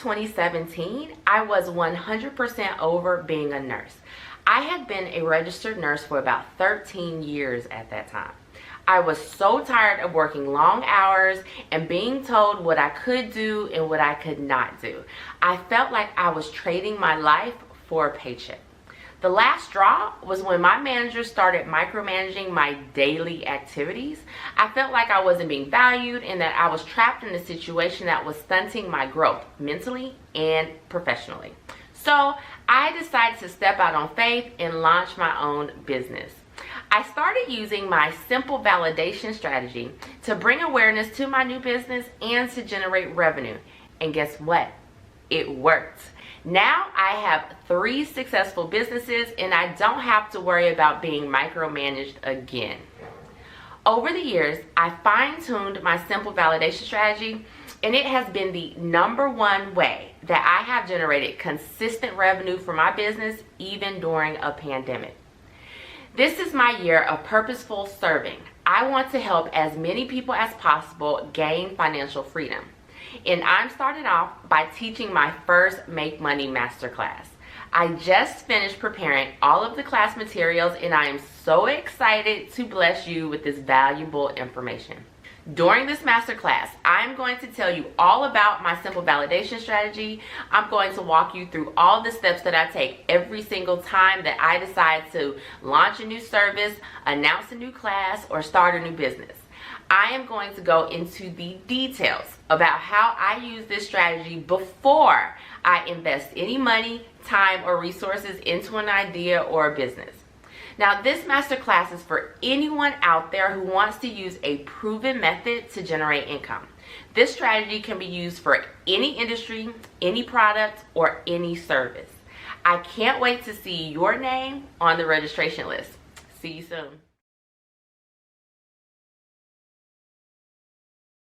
2017, I was 100% over being a nurse. I had been a registered nurse for about 13 years at that time. I was so tired of working long hours and being told what I could do and what I could not do. I felt like I was trading my life for a paycheck. The last straw was when my manager started micromanaging my daily activities. I felt like I wasn't being valued and that I was trapped in a situation that was stunting my growth mentally and professionally. So I decided to step out on faith and launch my own business. I started using my simple validation strategy to bring awareness to my new business and to generate revenue. And guess what? It worked. Now I have 3 successful businesses and I don't have to worry about being micromanaged again. Over the years, I fine-tuned my simple validation strategy, and it has been the #1 way that I have generated consistent revenue for my business even during a pandemic. This is my year of purposeful serving. I want to help as many people as possible gain financial freedom. And I'm starting off by teaching my first Make Money Masterclass. I just finished preparing all of the class materials and I am so excited to bless you with this valuable information. During this masterclass, I'm going to tell you all about my simple validation strategy. I'm going to walk you through all the steps that I take every single time that I decide to launch a new service, announce a new class, or start a new business. I am going to go into the details about how I use this strategy before I invest any money, time, or resources into an idea or a business. Now, this masterclass is for anyone out there who wants to use a proven method to generate income. This strategy can be used for any industry, any product, or any service. I can't wait to see your name on the registration list. See you soon.